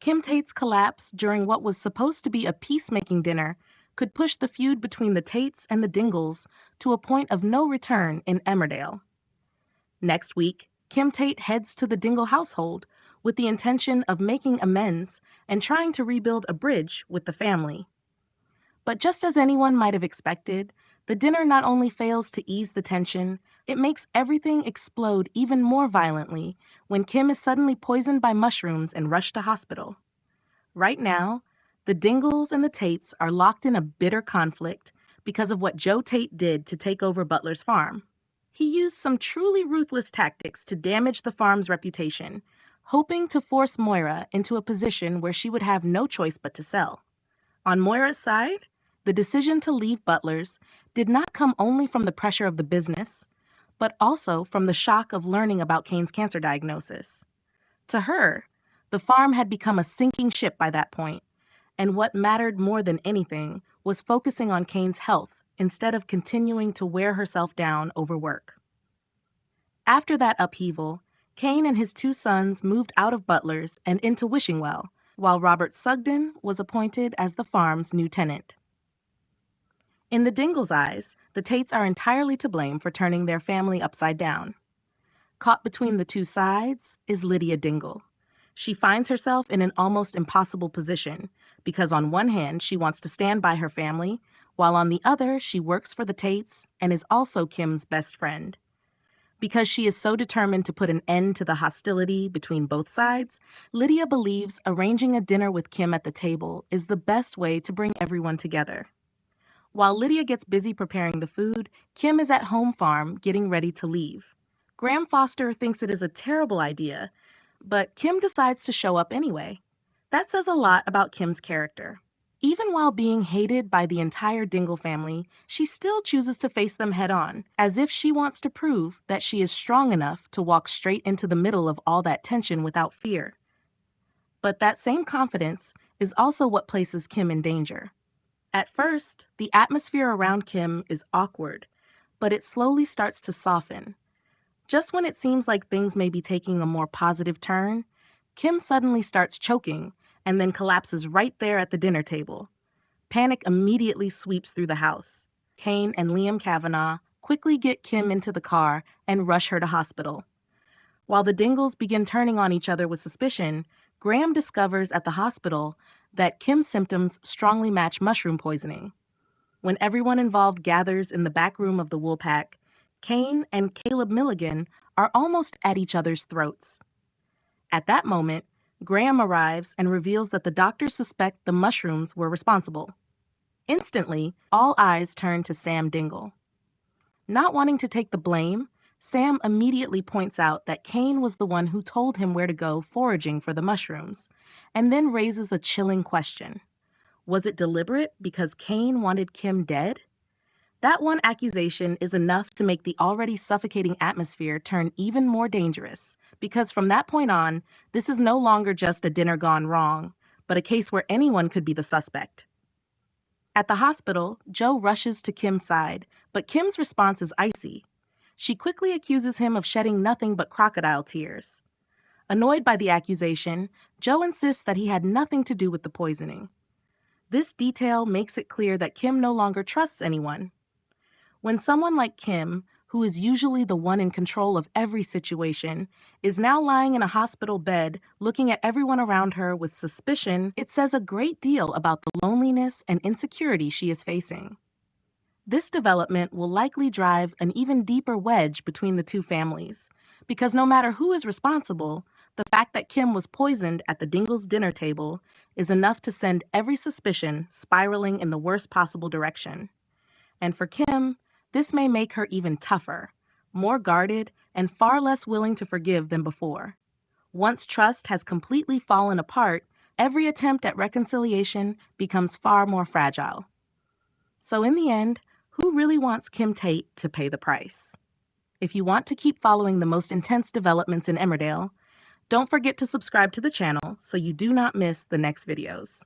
Kim Tate's collapse during what was supposed to be a peacemaking dinner could push the feud between the Tates and the Dingles to a point of no return in Emmerdale. Next week, Kim Tate heads to the Dingle household with the intention of making amends and trying to rebuild a bridge with the family. But just as anyone might have expected, the dinner not only fails to ease the tension, it makes everything explode even more violently when Kim is suddenly poisoned by mushrooms and rushed to hospital. Right now, the Dingles and the Tates are locked in a bitter conflict because of what Joe Tate did to take over Butler's farm. He used some truly ruthless tactics to damage the farm's reputation, hoping to force Moira into a position where she would have no choice but to sell. On Moira's side, the decision to leave Butler's did not come only from the pressure of the business, but also from the shock of learning about Cain's cancer diagnosis. To her, the farm had become a sinking ship by that point, and what mattered more than anything was focusing on Cain's health instead of continuing to wear herself down over work. After that upheaval, Cain and his two sons moved out of Butler's and into Wishingwell, while Robert Sugden was appointed as the farm's new tenant. In the Dingles' eyes, the Tates are entirely to blame for turning their family upside down. Caught between the two sides is Lydia Dingle. She finds herself in an almost impossible position because on one hand she wants to stand by her family, while on the other she works for the Tates and is also Kim's best friend. Because she is so determined to put an end to the hostility between both sides, Lydia believes arranging a dinner with Kim at the table is the best way to bring everyone together. While Lydia gets busy preparing the food, Kim is at home farm getting ready to leave. Graham Foster thinks it is a terrible idea, but Kim decides to show up anyway. That says a lot about Kim's character. Even while being hated by the entire Dingle family, she still chooses to face them head-on, as if she wants to prove that she is strong enough to walk straight into the middle of all that tension without fear. But that same confidence is also what places Kim in danger. At first, the atmosphere around Kim is awkward, but it slowly starts to soften. Just when it seems like things may be taking a more positive turn, Kim suddenly starts choking and then collapses right there at the dinner table. Panic immediately sweeps through the house. Cain and Liam Kavanagh quickly get Kim into the car and rush her to hospital. While the Dingles begin turning on each other with suspicion, Graham discovers at the hospital that Kim's symptoms strongly match mushroom poisoning. When everyone involved gathers in the back room of the Woolpack, Cain and Caleb Milligan are almost at each other's throats. At that moment, Graham arrives and reveals that the doctors suspect the mushrooms were responsible. Instantly, all eyes turn to Sam Dingle. Not wanting to take the blame, Sam immediately points out that Cain was the one who told him where to go foraging for the mushrooms, and then raises a chilling question. Was it deliberate because Cain wanted Kim dead? That one accusation is enough to make the already suffocating atmosphere turn even more dangerous, because from that point on, this is no longer just a dinner gone wrong, but a case where anyone could be the suspect. At the hospital, Joe rushes to Kim's side, but Kim's response is icy. She quickly accuses him of shedding nothing but crocodile tears. Annoyed by the accusation, Joe insists that he had nothing to do with the poisoning. This detail makes it clear that Kim no longer trusts anyone. When someone like Kim, who is usually the one in control of every situation, is now lying in a hospital bed looking at everyone around her with suspicion, it says a great deal about the loneliness and insecurity she is facing. This development will likely drive an even deeper wedge between the two families, because no matter who is responsible, the fact that Kim was poisoned at the Dingles' dinner table is enough to send every suspicion spiraling in the worst possible direction. And for Kim, this may make her even tougher, more guarded, and far less willing to forgive than before. Once trust has completely fallen apart, every attempt at reconciliation becomes far more fragile. So in the end, who really wants Kim Tate to pay the price? If you want to keep following the most intense developments in Emmerdale, don't forget to subscribe to the channel so you do not miss the next videos.